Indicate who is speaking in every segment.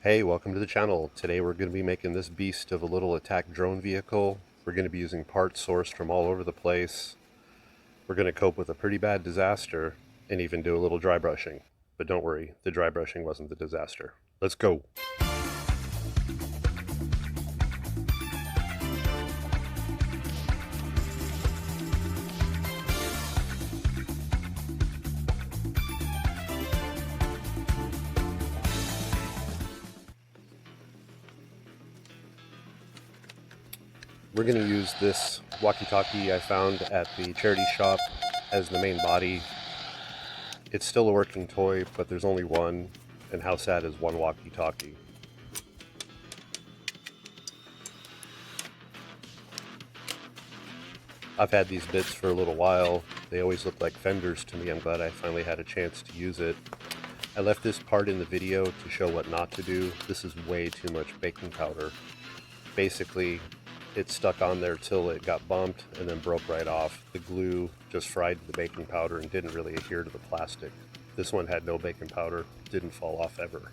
Speaker 1: Hey, welcome to the channel. Today we're going to be making this beast of a little attack drone vehicle. We're going to be using parts sourced from all over the place. We're going to cope with a pretty bad disaster and even do a little dry brushing. But don't worry, the dry brushing wasn't the disaster. Let's go. We're going to use this walkie-talkie I found at the charity shop as the main body. It's still a working toy, but there's only one, and how sad is one walkie-talkie? I've had these bits for a little while. They always look like fenders to me. I'm glad I finally had a chance to use it. I left this part in the video to show what not to do. This is way too much baking powder. Basically, it stuck on there till it got bumped and then broke right off. The glue just fried the baking powder and didn't really adhere to the plastic. This one had no baking powder, didn't fall off ever.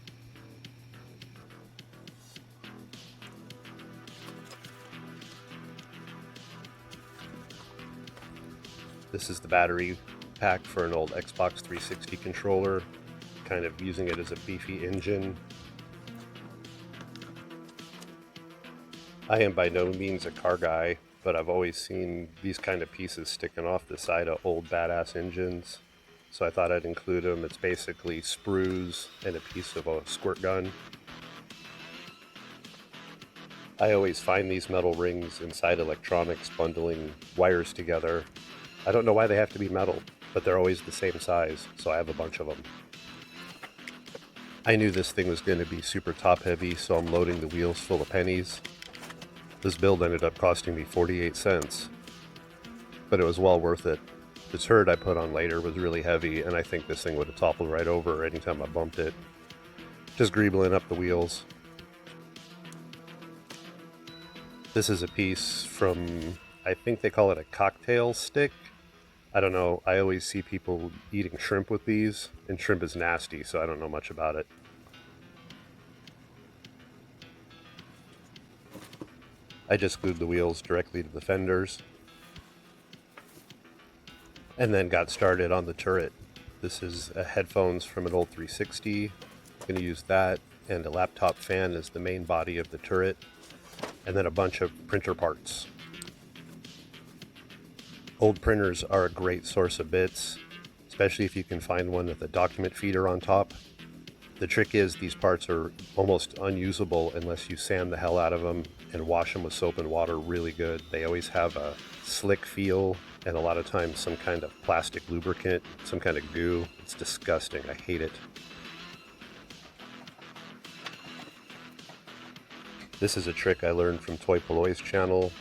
Speaker 1: This is the battery pack for an old Xbox 360 controller, kind of using it as a beefy engine. I am by no means a car guy, but I've always seen these kind of pieces sticking off the side of old badass engines, so I thought I'd include them. It's basically sprues and a piece of a squirt gun. I always find these metal rings inside electronics bundling wires together. I don't know why they have to be metal, but they're always the same size, so I have a bunch of them. I knew this thing was going to be super top heavy, so I'm loading the wheels full of pennies. This build ended up costing me 48 cents, but it was well worth it. The turret I put on later was really heavy, and I think this thing would have toppled right over anytime I bumped it. Just greebling up the wheels. This is a piece from, I think they call it a cocktail stick. I don't know, I always see people eating shrimp with these, and shrimp is nasty, so I don't know much about it. I just glued the wheels directly to the fenders and then got started on the turret. This is headphones from an old 360. I'm going to use that and a laptop fan as the main body of the turret, and then a bunch of printer parts. Old printers are a great source of bits, especially if you can find one with a document feeder on top. The trick is these parts are almost unusable unless you sand the hell out of them and wash them with soap and water really good. They always have a slick feel and a lot of times some kind of plastic lubricant, some kind of goo. It's disgusting. I hate it. This is a trick I learned from Toy Polloy's channel.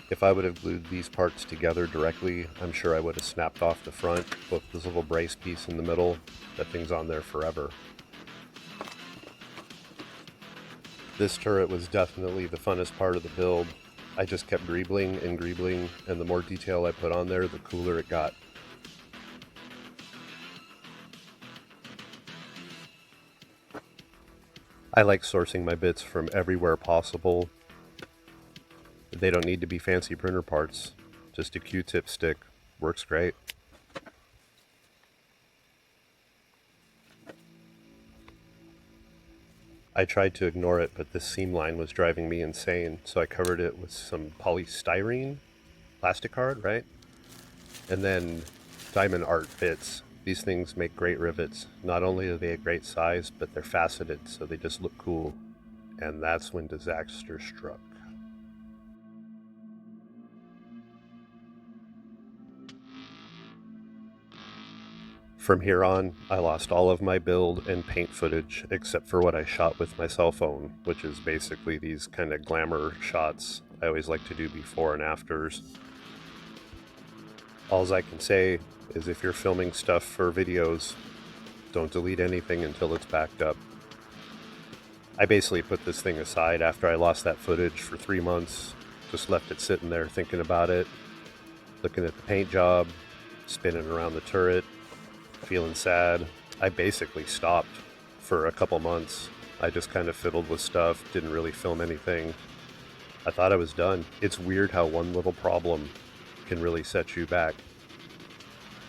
Speaker 1: If I would have glued these parts together directly, I'm sure I would have snapped off the front, but this little brace piece in the middle, that thing's on there forever. This turret was definitely the funnest part of the build. I just kept greebling, and the more detail I put on there, the cooler it got. I like sourcing my bits from everywhere possible. They don't need to be fancy printer parts. Just a Q-tip stick works great. I tried to ignore it, but this seam line was driving me insane, so I covered it with some polystyrene, plastic card, right? And then diamond art bits. These things make great rivets. Not only are they a great size, but they're faceted, so they just look cool. And that's when disaster struck. From here on, I lost all of my build and paint footage except for what I shot with my cell phone, which is basically these kind of glamour shots I always like to do before and afters. All I can say is if you're filming stuff for videos, don't delete anything until it's backed up. I basically put this thing aside after I lost that footage for 3 months, just left it sitting there thinking about it, looking at the paint job, spinning around the turret, feeling sad. I basically stopped for a couple months. I just kind of fiddled with stuff, didn't really film anything. I thought I was done. It's weird how one little problem can really set you back.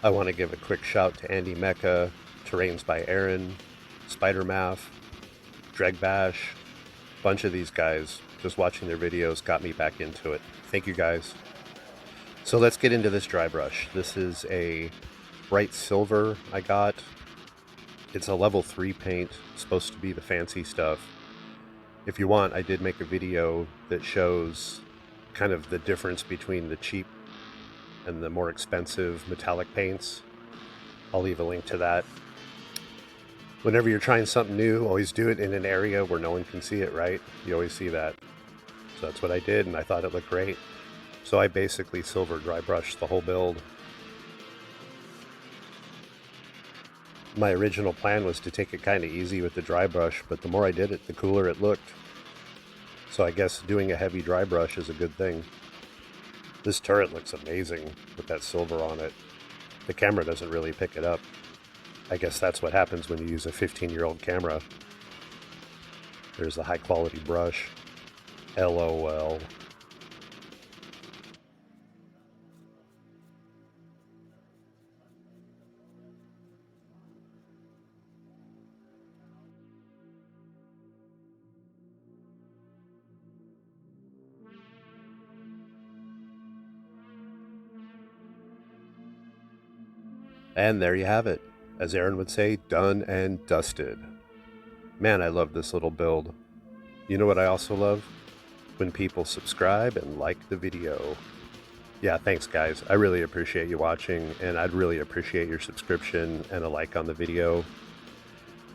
Speaker 1: I want to give a quick shout to Andy Mecha, Terrains by Aaron, Spidermaf, Dreg Bash. A bunch of these guys, just watching their videos got me back into it. Thank you guys. So let's get into this dry brush. This is a bright silver I got. It's a level 3 paint, it's supposed to be the fancy stuff. If you want, I did make a video that shows kind of the difference between the cheap and the more expensive metallic paints. I'll leave a link to that. Whenever you're trying something new, always do it in an area where no one can see it, right? You always see that. So that's what I did, and I thought it looked great. So I basically silver dry brushed the whole build. My original plan was to take it kind of easy with the dry brush, but the more I did it, the cooler it looked. So I guess doing a heavy dry brush is a good thing. This turret looks amazing with that silver on it. The camera doesn't really pick it up. I guess that's what happens when you use a 15-year-old camera. There's the high quality brush. LOL. And there you have it. As Aaron would say, done and dusted. Man, I love this little build. You know what I also love? When people subscribe and like the video. Yeah, thanks guys. I really appreciate you watching, and I'd really appreciate your subscription and a like on the video.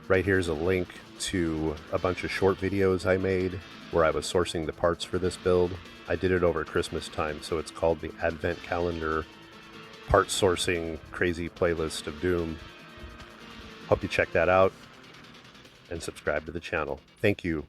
Speaker 1: Right here's a link to a bunch of short videos I made where I was sourcing the parts for this build. I did it over Christmas time, so it's called the Advent Calendar Part Sourcing Crazy Playlist of Doom. Hope you check that out and subscribe to the channel. Thank you.